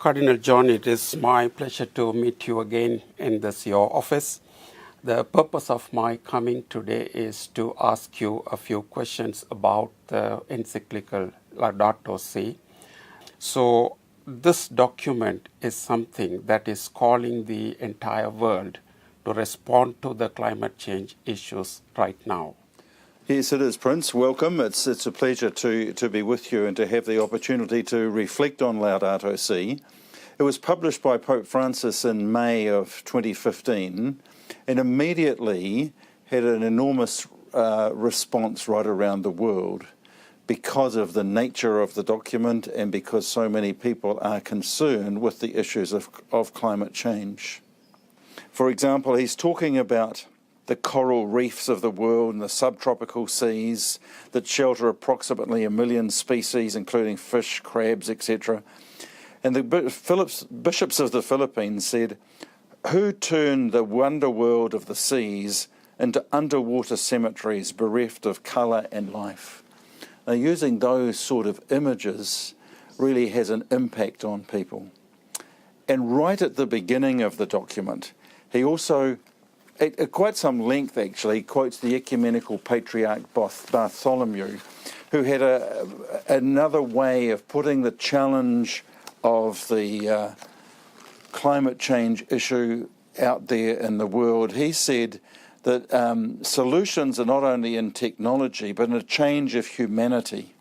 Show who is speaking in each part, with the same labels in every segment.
Speaker 1: Cardinal John, it is my pleasure to meet you again in this your office. The purpose of my coming today is to ask you a few questions about the encyclical Laudato Si. So this document is something that is calling the entire world to respond to the climate change issues right now.
Speaker 2: Yes, it is, Prince. Welcome. It's a pleasure to be with you and to have the opportunity to reflect on Laudato Si. It was published by Pope Francis in May of 2015 and immediately had an enormous response right around the world because of the nature of the document and because so many people are concerned with the issues of climate change. For example, he's talking about the coral reefs of the world and the subtropical seas that shelter approximately 1 million species, including fish, crabs, etc. And the bishops of the Philippines said, "Who turned the wonder world of the seas into underwater cemeteries bereft of colour and life?" Now, using those sort of images really has an impact on people. And right at the beginning of the document, he also, at quite some length actually, quotes the ecumenical patriarch Bartholomew, who had another way of putting the challenge of the climate change issue out there in the world. He said that solutions are not only in technology but in a change of humanity.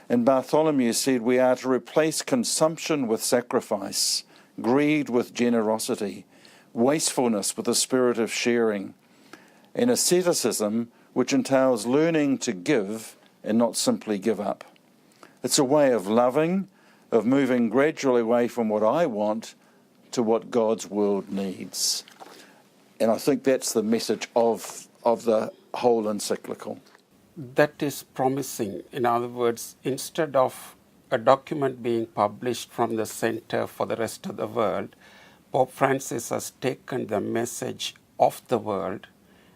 Speaker 2: And Bartholomew said we are to replace consumption with sacrifice, greed with generosity, wastefulness with a spirit of sharing, and asceticism which entails learning to give and not simply give up. It's a way of loving, of moving gradually away from what I want to what God's world needs. And I think that's the message of the whole encyclical.
Speaker 1: That is promising. In other words, instead of a document being published from the center for the rest of the world, Pope Francis has taken the message of the world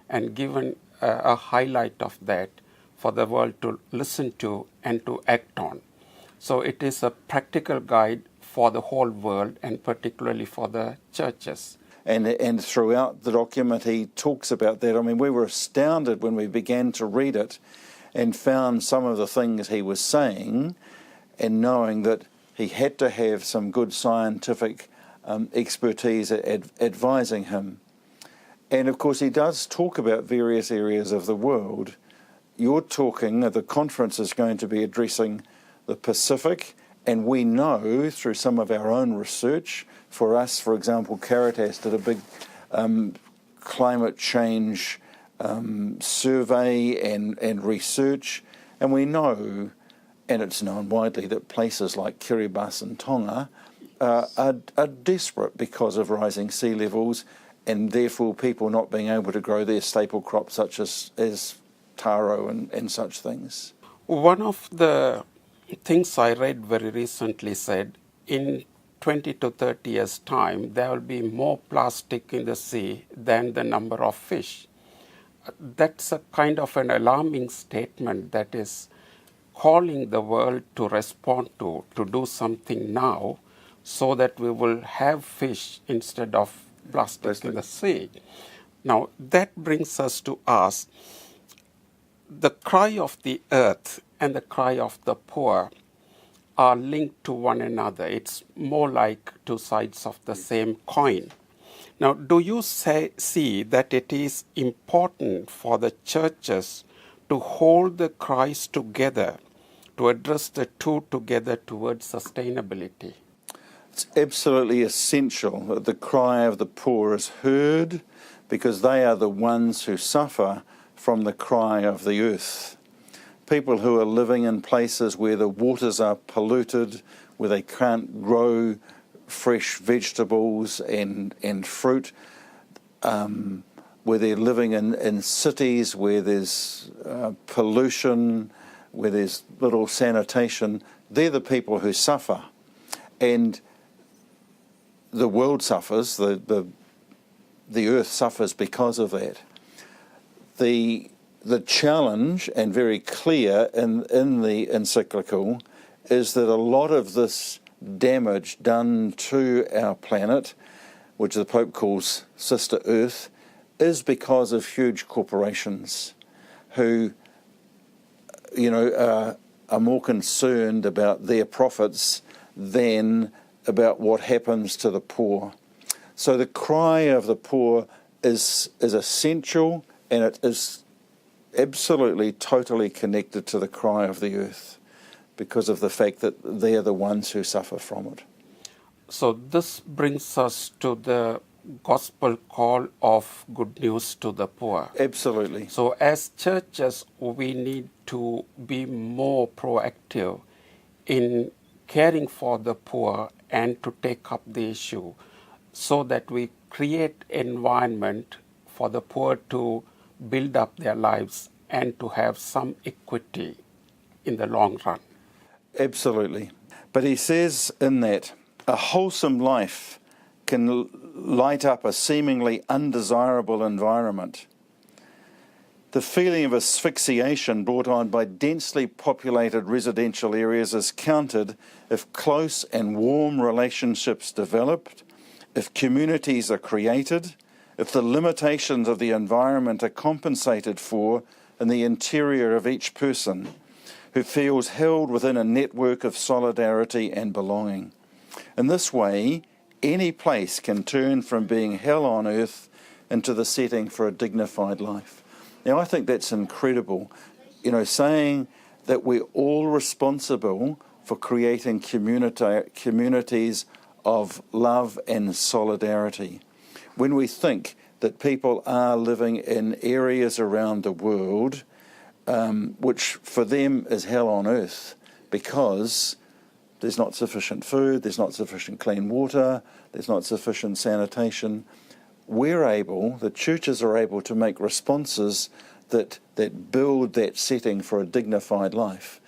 Speaker 1: and given a highlight of that for the world to listen to and to act on. So it is a practical guide for the whole world and particularly for the churches.
Speaker 2: And throughout the document he talks about that. I mean, we were astounded when we began to read it and found some of the things he was saying and knowing that he had to have some good scientific expertise advising him. And of course he does talk about various areas of the world. You're talking, the conference is going to be addressing the Pacific, and we know through some of our own research, for us, for example, Caritas did a big climate change survey and research, and we know, and it's known widely, that places like Kiribati and Tonga are desperate because of rising sea levels and therefore people not being able to grow their staple crops such as taro and such things.
Speaker 1: One of the things I read very recently said in 20 to 30 years' time there will be more plastic in the sea than the number of fish. That's a kind of an alarming statement that is calling the world to respond to do something now, so that we will have fish instead of plastic in the sea. Now, that brings us to ask, the cry of the earth and the cry of the poor are linked to one another. It's more like two sides of the same coin. Now, do you see that it is important for the churches to hold the cries together, to address the two together towards sustainability?
Speaker 2: It's absolutely essential that the cry of the poor is heard because they are the ones who suffer from the cry of the earth. People who are living in places where the waters are polluted, where they can't grow fresh vegetables and fruit, where they're living in cities where there's pollution, where there's little sanitation, they're the people who suffer. And the world suffers, the earth suffers because of that. The challenge, and very clear in the encyclical, is that a lot of this damage done to our planet, which the Pope calls Sister Earth, is because of huge corporations who, are more concerned about their profits than about what happens to the poor. So the cry of the poor is essential, and it is absolutely, totally connected to the cry of the earth because of the fact that they're the ones who suffer from it.
Speaker 1: So this brings us to the gospel call of good news to the poor.
Speaker 2: Absolutely.
Speaker 1: So as churches, we need to be more proactive in caring for the poor and to take up the issue so that we create environment for the poor to build up their lives and to have some equity in the long run.
Speaker 2: Absolutely. But he says in that, a wholesome life can light up a seemingly undesirable environment. The feeling of asphyxiation brought on by densely populated residential areas is countered if close and warm relationships developed, if communities are created, if the limitations of the environment are compensated for in the interior of each person, who feels held within a network of solidarity and belonging. In this way, any place can turn from being hell on earth into the setting for a dignified life. Now, I think that's incredible, saying that we're all responsible for creating communities of love and solidarity. When we think that people are living in areas around the world which for them is hell on earth because there's not sufficient food, there's not sufficient clean water, there's not sufficient sanitation, the churches are able to make responses that build that setting for a dignified life.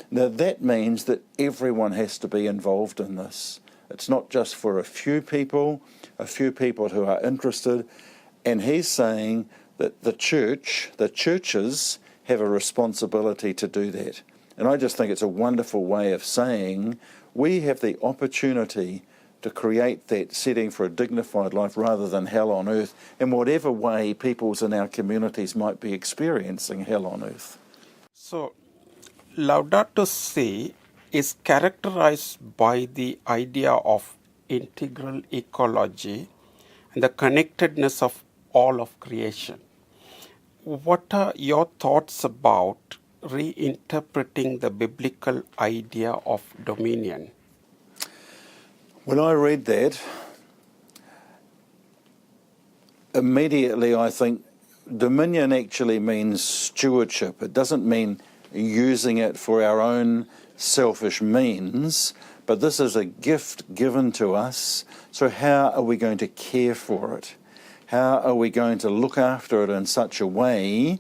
Speaker 2: Now that means that everyone has to be involved in this. It's not just for a few people who are interested. And he's saying that the churches have a responsibility to do that. And I just think it's a wonderful way of saying we have the opportunity to create that setting for a dignified life rather than hell on earth, in whatever way peoples in our communities might be experiencing hell on earth.
Speaker 1: So, Laudato Si is characterized by the idea of integral ecology and the connectedness of all of creation. What are your thoughts about reinterpreting the biblical idea of dominion?
Speaker 2: When I read that, immediately I think dominion actually means stewardship. It doesn't mean using it for our own selfish means, but this is a gift given to us. So how are we going to care for it? How are we going to look after it in such a way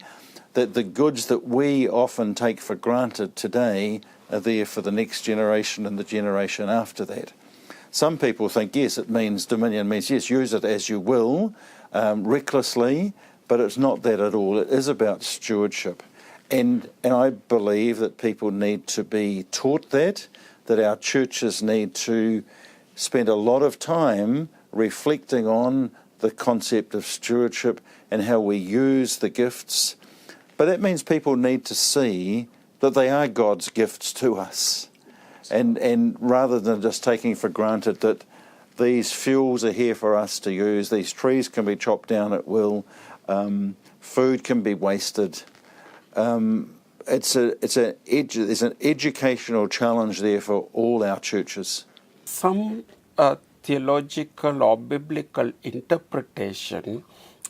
Speaker 2: that the goods that we often take for granted today are there for the next generation and the generation after that? Some people think, yes, dominion means, yes, use it as you will, recklessly, but it's not that at all. It is about stewardship. And I believe that people need to be taught that our churches need to spend a lot of time reflecting on the concept of stewardship and how we use the gifts. But that means people need to see that they are God's gifts to us. And rather than just taking for granted that these fuels are here for us to use, these trees can be chopped down at will, food can be wasted. There's an educational challenge there for all our churches.
Speaker 1: Some theological or biblical interpretation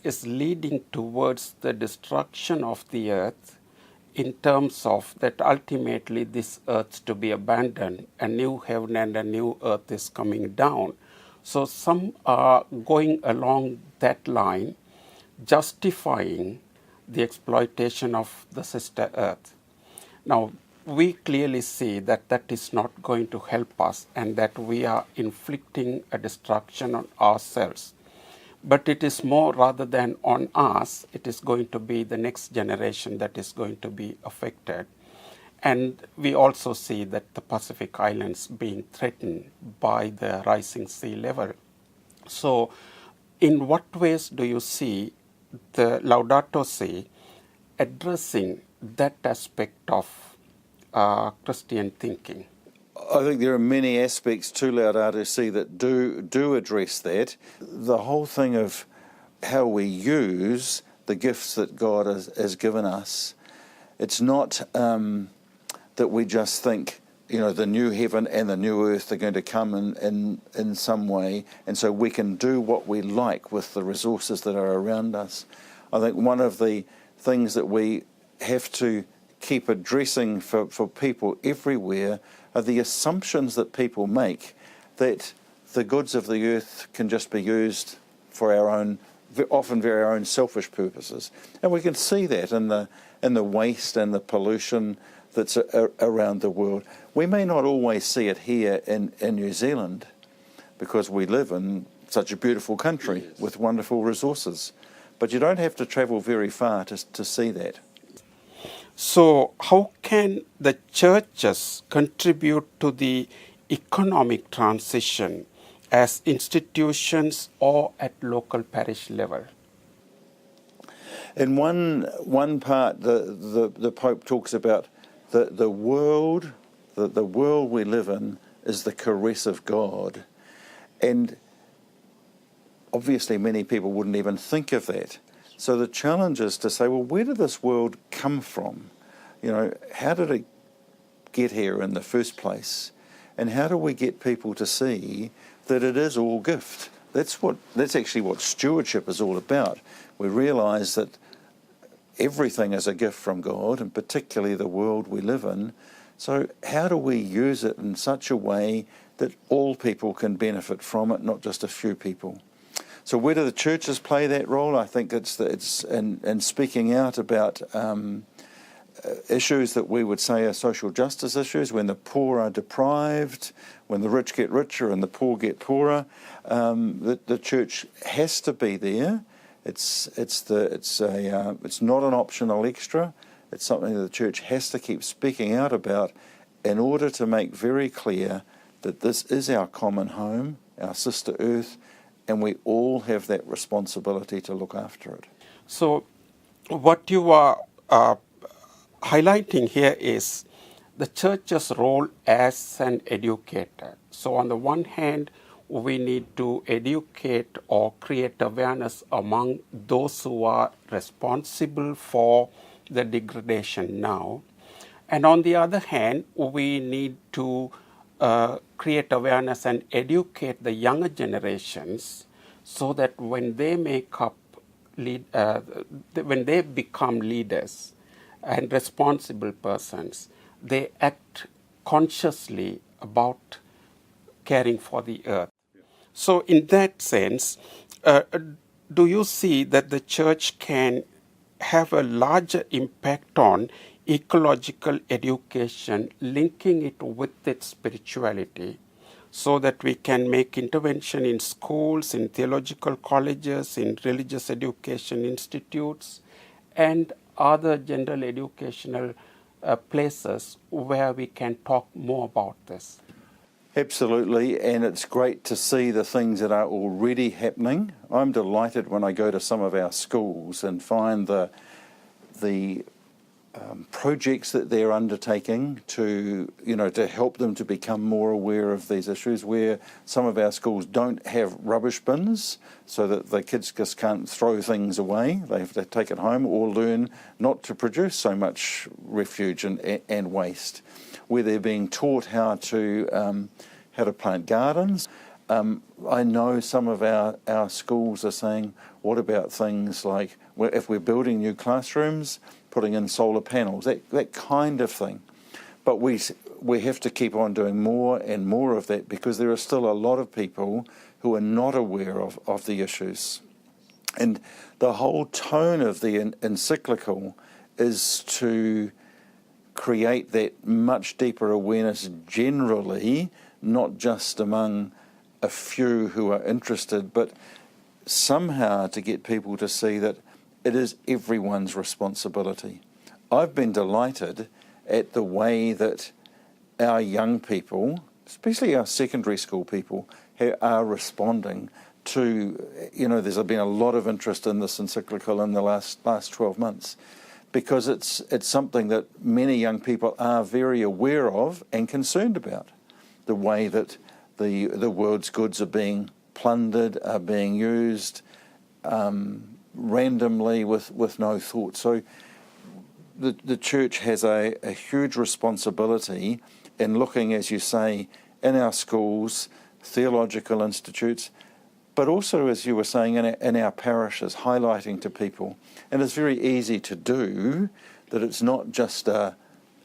Speaker 1: is leading towards the destruction of the earth in terms of that ultimately this earth to be abandoned, a new heaven and a new earth is coming down. So some are going along that line, justifying the exploitation of the sister earth. Now, we clearly see that that is not going to help us and that we are inflicting a destruction on ourselves. But it is more, rather than on us, it is going to be the next generation that is going to be affected. And we also see that the Pacific Islands being threatened by the rising sea level. So, in what ways do you see the Laudato Si addressing that aspect of Christian thinking?
Speaker 2: I think there are many aspects to Laudato Si that do address that. The whole thing of how we use the gifts that God has given us, it's not that we just think, the new heaven and the new earth are going to come in some way, and so we can do what we like with the resources that are around us. I think one of the things that we have to keep addressing for people everywhere are the assumptions that people make that the goods of the earth can just be used for our own, often very our own selfish purposes. And we can see that in the waste and the pollution that's around the world. We may not always see it here in New Zealand because we live in such a beautiful country with wonderful resources. But you don't have to travel very far to see that.
Speaker 1: So, how can the churches contribute to the economic transition as institutions or at local parish level?
Speaker 2: In one part, the Pope talks about the world we live in is the caress of God, and obviously many people wouldn't even think of that. So the challenge is to say, well, where did this world come from? How did it get here in the first place? And how do we get people to see that it is all gift? That's actually what stewardship is all about. We realise that everything is a gift from God, and particularly the world we live in. So how do we use it in such a way that all people can benefit from it, not just a few people? So where do the churches play that role? I think it's in speaking out about issues that we would say are social justice issues, when the poor are deprived, when the rich get richer and the poor get poorer. The church has to be there. It's not an optional extra. It's something that the church has to keep speaking out about in order to make very clear that this is our common home, our sister earth, and we all have that responsibility to look after it.
Speaker 1: So, what you are highlighting here is the church's role as an educator. So, on the one hand, we need to educate or create awareness among those who are responsible for the degradation now. And on the other hand, we need to create awareness and educate the younger generations so that when they when they become leaders and responsible persons, they act consciously about caring for the earth. So in that sense, do you see that the church can have a larger impact on ecological education, linking it with its spirituality, so that we can make intervention in schools, in theological colleges, in religious education institutes, and other general educational places where we can talk more about this?
Speaker 2: Absolutely, and it's great to see the things that are already happening. I'm delighted when I go to some of our schools and find the projects that they're undertaking to help them to become more aware of these issues, where some of our schools don't have rubbish bins so that the kids just can't throw things away. They have to take it home or learn not to produce so much refuge and waste, where they're being taught how to plant gardens. I know some of our schools are saying, what about things like, if we're building new classrooms, putting in solar panels, that kind of thing. But we have to keep on doing more and more of that, because there are still a lot of people who are not aware of the issues. And the whole tone of the encyclical is to create that much deeper awareness generally, not just among a few who are interested, but somehow to get people to see that it is everyone's responsibility. I've been delighted at the way that our young people, especially our secondary school people, are responding to, there's been a lot of interest in this encyclical in the last 12 months, because it's something that many young people are very aware of and concerned about, the way that the world's goods are being plundered, are being used randomly with no thought. So the church has a huge responsibility in looking, as you say, in our schools, theological institutes, but also, as you were saying, in our parishes, highlighting to people. And it's very easy to do that it's not just an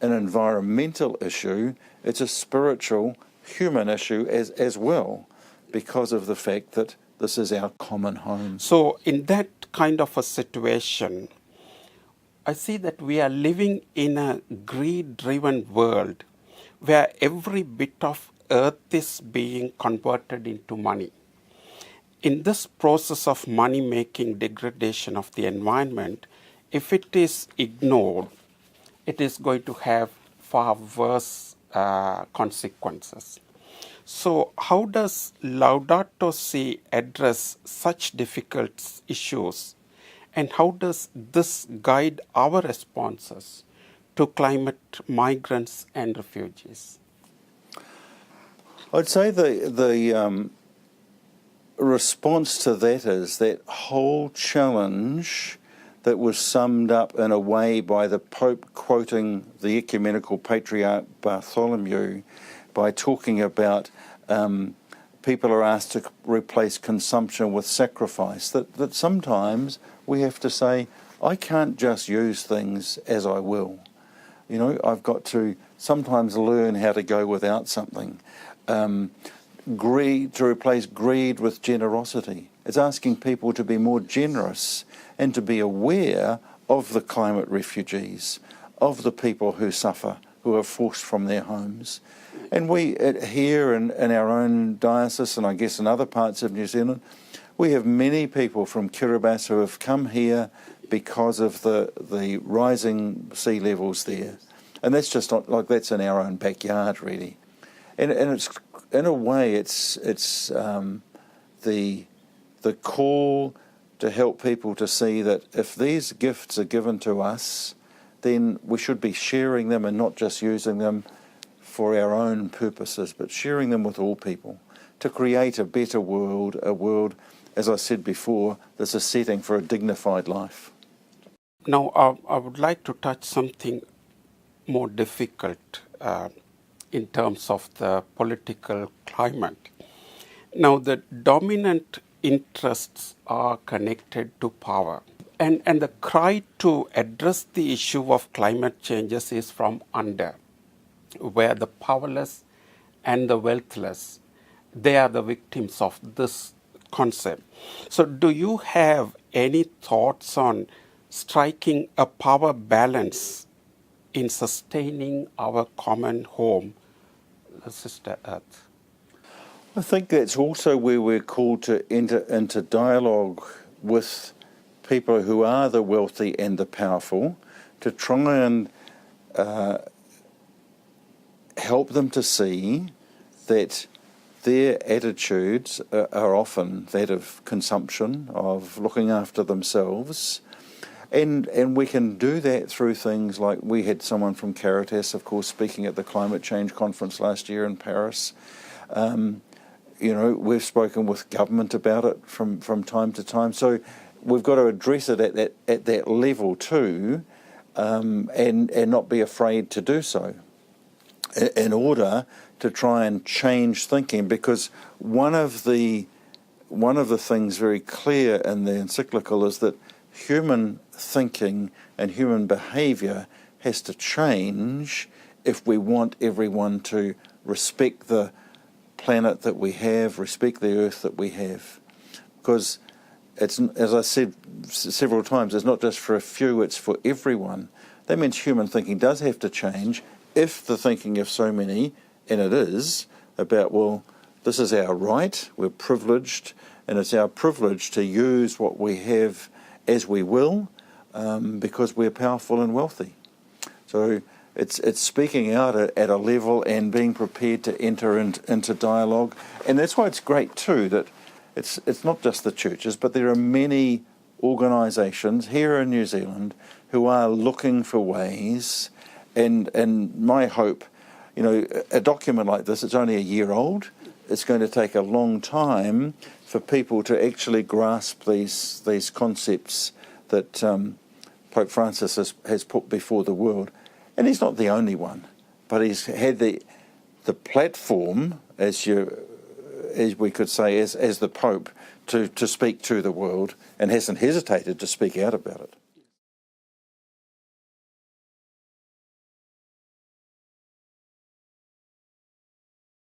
Speaker 2: environmental issue, it's a spiritual, human issue as well, because of the fact that this is our common home.
Speaker 1: So in that kind of a situation, I see that we are living in a greed-driven world where every bit of earth is being converted into money. In this process of money-making degradation of the environment, if it is ignored, it is going to have far worse consequences. So how does Laudato Si address such difficult issues, and how does this guide our responses to climate migrants and refugees?
Speaker 2: I'd say the response to that is that whole challenge that was summed up in a way by the Pope quoting the ecumenical patriarch Bartholomew by talking about people are asked to replace consumption with sacrifice, that sometimes we have to say, I can't just use things as I will. I've got to sometimes learn how to go without something. Greed, to replace greed with generosity. It's asking people to be more generous and to be aware of the climate refugees, of the people who suffer, who are forced from their homes. And we, here in our own diocese, and I guess in other parts of New Zealand, we have many people from Kiribati who have come here because of the rising sea levels there. And that's just not like that's in our own backyard, really. And it's, in a way, it's the call to help people to see that if these gifts are given to us, then we should be sharing them and not just using them for our own purposes, but sharing them with all people to create a better world, a world, as I said before, that's a setting for a dignified life.
Speaker 1: Now, I would like to touch something more difficult in terms of the political climate. Now, the dominant interests are connected to power. And the cry to address the issue of climate changes is from under, where the powerless and the wealthless, they are the victims of this concept. So do you have any thoughts on striking a power balance in sustaining our common home, the Sister Earth?
Speaker 2: I think that's also where we're called to enter into dialogue with people who are the wealthy and the powerful, to try and help them to see that their attitudes are often that of consumption, of looking after themselves. And we can do that through things like we had someone from Caritas, of course, speaking at the Climate Change Conference last year in Paris. We've spoken with government about it from time to time. So we've got to address it at that level too, and not be afraid to do so in order to try and change thinking, because one of the things very clear in the encyclical is that human thinking and human behaviour has to change if we want everyone to respect the planet that we have, respect the earth that we have. Because it's, as I said several times, it's not just for a few, it's for everyone. That means human thinking does have to change if the thinking of so many, and it is, about, well, this is our right, we're privileged, and it's our privilege to use what we have as we will, because we're powerful and wealthy. So it's speaking out at a level and being prepared to enter into dialogue. And that's why it's great too that it's not just the churches, but there are many organisations here in New Zealand who are looking for ways. And my hope, you know, a document like this, it's only a year old. It's going to take a long time for people to actually grasp these concepts that Pope Francis has put before the world. And he's not the only one, but he's had the platform, as we could say, as the Pope, to speak to the world, and hasn't hesitated to speak out about it.